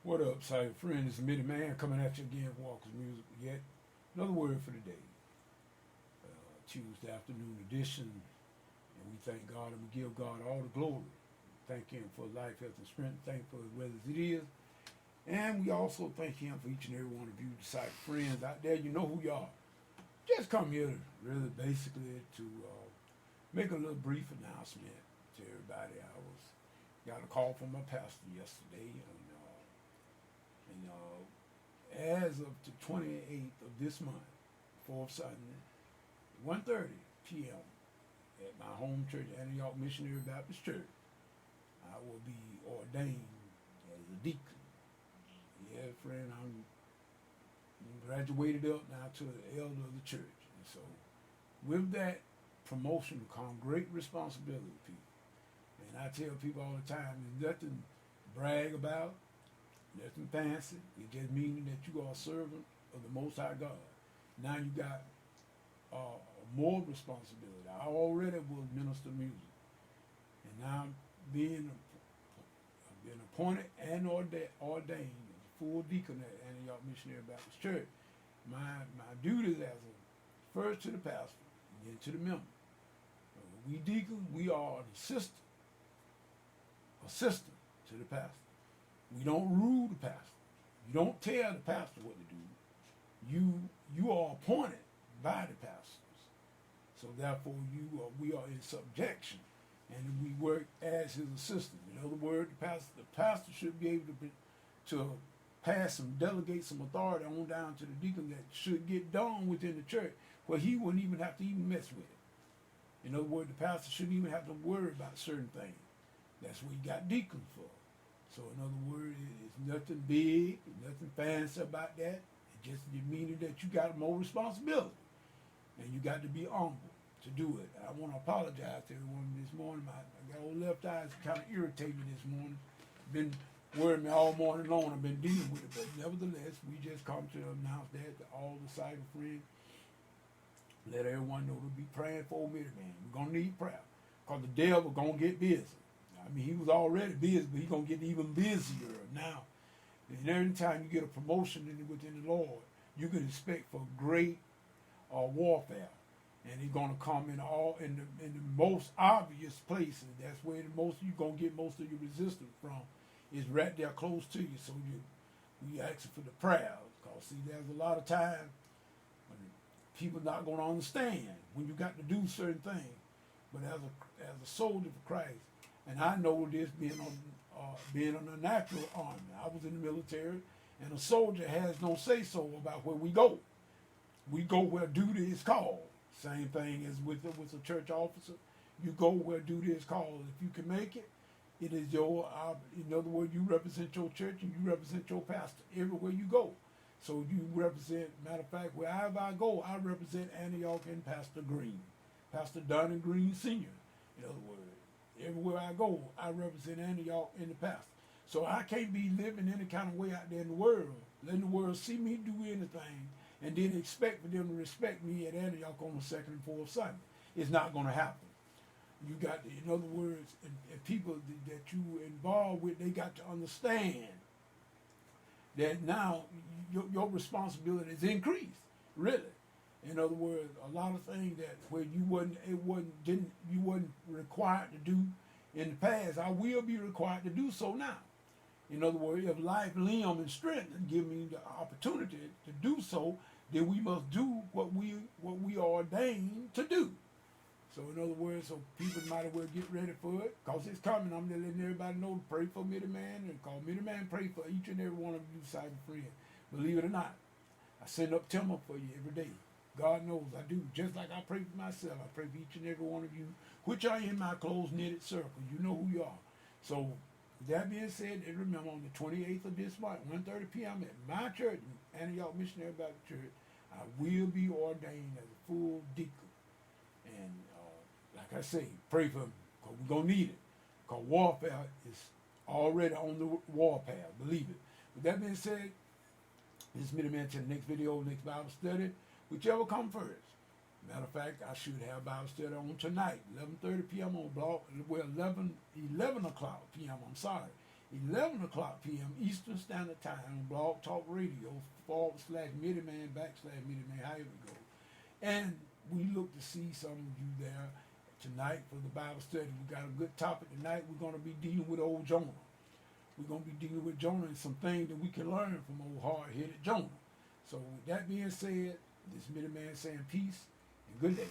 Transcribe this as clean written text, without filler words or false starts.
What up, cyber friend? It's Midiman coming at you again, Walker's Music. Yet another word for the day. Tuesday afternoon edition, and we thank God and we give God all the glory. Thank Him for life, health, and strength. Thank for His weather as it is, and we also thank Him for each and every one of you, the cyber friends out there. You know who you are. Just come here to really basically to make a little brief announcement to everybody. I was got a call from my pastor yesterday, and as of the 28th of this month, fourth Sunday, 1:30 p.m. at my home church, Antioch Missionary Baptist Church, I will be ordained as a deacon. Yeah, friend, I'm graduated up now to the elder of the church. And so with that promotion come great responsibility, people. And I tell people all the time, there's nothing to brag about, nothing fancy. It just means that you are a servant of the Most High God. Now you got more responsibility. I already was minister of music, and now I've been appointed and ordained as a full deacon at Antioch Missionary Baptist Church. My duties as a first to the pastor, and then to the member. We deacons, we are an assistant to the pastor. We don't rule the pastor. You don't tell the pastor what to do. You are appointed by the pastors. So therefore we are in subjection, and we work as his assistant. In other words, the pastor should be able to pass some, delegate some authority on down to the deacon that should get done within the church, where he wouldn't even have to even mess with it. In other words, the pastor shouldn't even have to worry about certain things. That's what you got deacons for. So in other words, it's nothing big, nothing fancy about that. It just meaning that you got more responsibility, and you got to be humble to do it. I want to apologize to everyone this morning. I got old left eyes kind of irritated me this morning. Been worrying me all morning long. I've been dealing with it, but nevertheless, we just come to announce that to all the cyber friends. Let everyone know to be praying for me, man. We're gonna need prayer, cause the devil gonna get busy. I mean, he was already busy, but he's gonna get even busier now. And every time you get a promotion within the Lord, you can expect for great warfare, and he's gonna come in the most obvious places. That's where you're gonna get most of your resistance from, is right there close to you. So we asking for the prayers, cause see, there's a lot of time when people not gonna understand when you got to do certain things. But as a soldier for Christ, and I know this being on the natural army. I was in the military, and a soldier has no say so about where we go. We go where duty is called. Same thing as with a church officer. You go where duty is called. If you can make it, it is your. In other words, you represent your church and you represent your pastor everywhere you go. So you represent. Matter of fact, wherever I go, I represent Antioch and Pastor Green, Pastor Donnie Green Senior. In other words, everywhere I go, I represent Antioch and the pastor. So I can't be living any kind of way out there in the world, letting the world see me do anything, and then expect for them to respect me at Antioch on the second and fourth Sunday. It's not going to happen. You got to, in other words, and people that you involved with, they got to understand that now your responsibility is increased, really. In other words, a lot of things that where you wasn't required to do in the past, I will be required to do so now. In other words, if life, limb, and strength and give me the opportunity to do so, then we must do what we are ordained to do. So in other words, so people might as well get ready for it, because it's coming. I'm just letting everybody know to pray for Midiman, and call Midiman, pray for each and every one of you cyber friends. Believe it or not, I send up timber for you every day. God knows I do. Just like I pray for myself, I pray for each and every one of you, which are in my close-knitted circle. You know who you are. So, with that being said, and remember, on the 28th of this month, 1:30 p.m. at my church, Antioch Missionary Baptist Church, I will be ordained as a full deacon. And like I say, pray for me, because we're going to need it. Because warfare is already on the warpath. Believe it. With that being said, this is Midiman to the next video, next Bible study. Whichever come first. Matter of fact, I should have Bible study on tonight, 11:30 p.m. on blog. Well, 11 o'clock p.m. I'm sorry. 11 o'clock p.m. Eastern Standard Time on Blog Talk Radio /Midiman, however it goes. And we look to see some of you there tonight for the Bible study. We got a good topic tonight. We're going to be dealing with old Jonah. We're going to be dealing with Jonah and some things that we can learn from old hard-headed Jonah. So with that being said, this Midiman saying peace and good day.